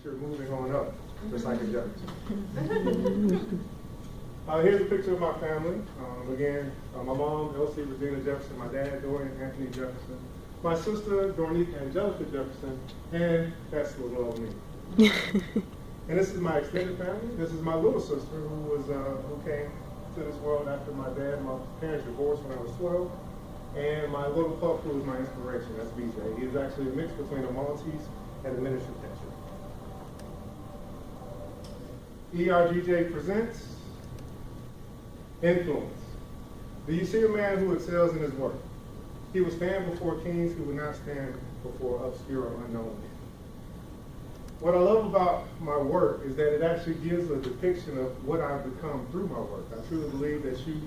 You're moving on up, just like a Jefferson. Here's a picture of my family. Again, my mom, Elsie Regina Jefferson, my dad, Dorian Anthony Jefferson, my sister, Dornita Angelica Jefferson, and that's what love me. And this is my extended family. This is my little sister who came to this world after my dad and my parents divorced when I was 12. And my little pup who is my inspiration, that's BJ. He is actually a mix between a Maltese and a miniature pinscher. ERGJ presents Influence. Do you see a man who excels in his work? He will stand before kings who will not stand before obscure or unknown men. What I love about my work is that it actually gives a depiction of what I've become through my work. I truly believe that you,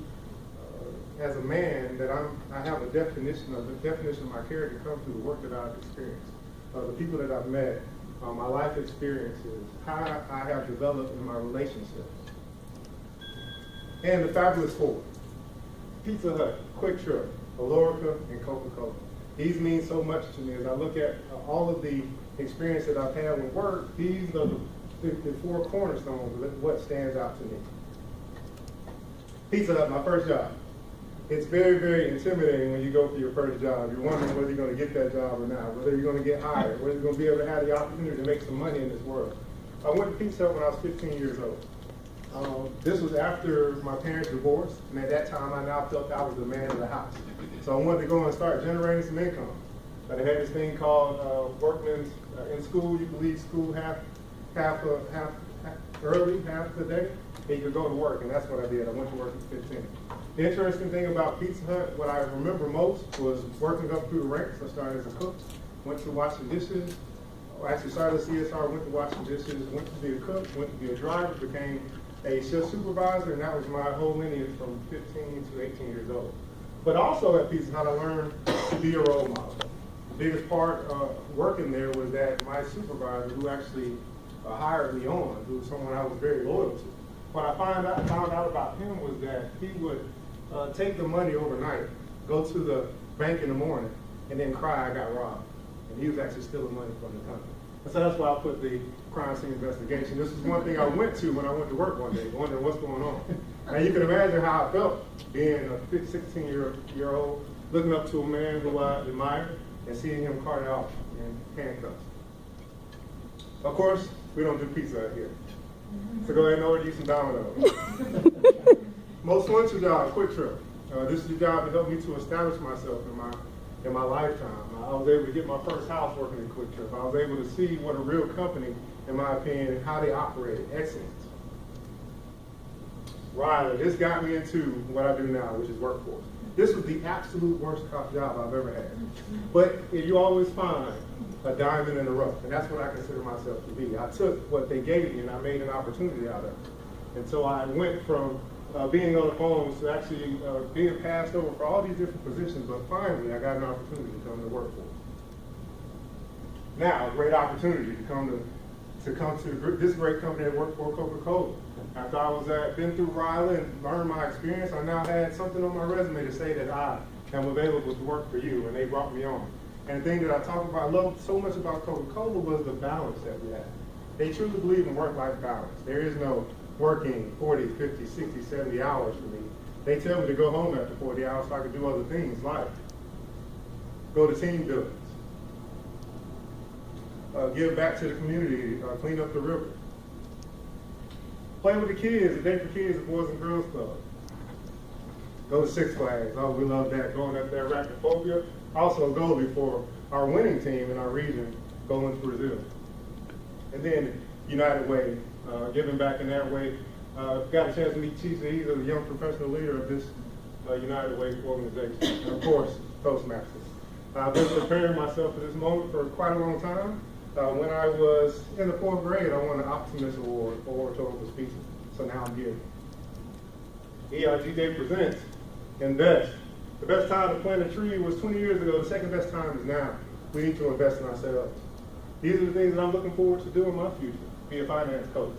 as a man, that I have a definition of my character comes through the work that I've experienced, the people that I've met, my life experiences, how I have developed in my relationships. And the Fabulous Four: Pizza Hut, Quick Trip, Alorica, and Coca-Cola. These mean so much to me as I look at all of the experience that I've had with work. These are the four cornerstones of what stands out to me. Pizza Hut, my first job. It's very, very intimidating when you go for your first job. You're wondering whether you're going to get that job or not, whether you're going to get hired, whether you're going to be able to have the opportunity to make some money in this world. I went to Pizza Hut when I was 15 years old. This was after my parents divorced, and at that time I now felt I was the man of the house. So I wanted to go and start generating some income. But I had this thing called workman's, in school you could leave school half early, half the day, and you could go to work, and that's what I did. I went to work at 15. The interesting thing about Pizza Hut, what I remember most was working up through the ranks. I started as a cook, went to wash the dishes, actually started as CSR, went to wash the dishes, went to be a cook, went to be a driver, became a shift supervisor, and that was my whole lineage from 15 to 18 years old. But also at Pizza Hut, I learned to be a role model. The biggest part of working there was that my supervisor, who actually hired me on, who was someone I was very loyal to, what I found out about him was that he would take the money overnight, go to the bank in the morning, and then cry I got robbed. And he was actually stealing money from the company. And so that's why I put the crime scene investigation. This is one thing I went to when I went to work one day, wondering what's going on. And you can imagine how I felt being a 16-year-old, looking up to a man who I admired and seeing him carted off in handcuffs. Of course, we don't do pizza out here. So go ahead and order you some Domino's. Most influential job, Quick Trip. This is the job that helped me to establish myself in my lifetime. I was able to get my first house working in Quick Trip. I was able to see what a real company, in my opinion, how they operated, excellence. Riley, this got me into what I do now, which is workforce. This was the absolute worst job I've ever had. But you always find a diamond in the rough, and that's what I consider myself to be. I took what they gave me and I made an opportunity out of it. And so I went from being on the phones to actually being passed over for all these different positions, but finally I got an opportunity to come to the workforce. Now, a great opportunity to come to this great company that worked for Coca-Cola. After I was been through Riley and learned my experience, I now had something on my resume to say that I am available to work for you, and they brought me on. And the thing that I loved so much about Coca-Cola was the balance that we had. They truly believe in work-life balance. There is no working 40, 50, 60, 70 hours for me. They tell me to go home after 40 hours so I can do other things like go to team buildings, give back to the community, clean up the river, play with the kids, a day for kids at Boys and Girls Club, go to Six Flags. Oh, we love that, going up there, arachnophobia. Also a goalie for our winning team in our region, going to Brazil. And then United Way, giving back in that way. Got a chance to meet Chief He's a young professional leader of this United Way organization. And of course, Toastmasters. I've been preparing myself for this moment for quite a long time. When I was in the 4th grade, I won an Optimist Award for oratorical speeches. So now I'm here. ERGJ presents Invest. The best time to plant a tree was 20 years ago. The second best time is now. We need to invest in ourselves. These are the things that I'm looking forward to do in my future. Be a finance coach,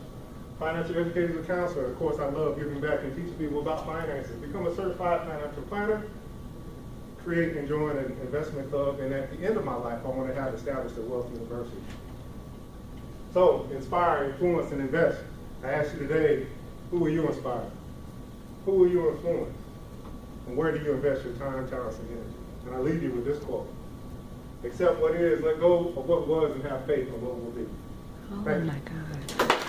financial educator, counselor. Of course, I love giving back and teaching people about finances. Become a certified financial planner, create and join an investment club, and at the end of my life, I want to have established a wealth university. So, inspire, influence, and invest. I ask you today, who will you inspire? Who will you influence? And where do you invest your time, talents, and energy? And I leave you with this quote. Accept what is, let go of what was, and have faith in what will be. Oh my God.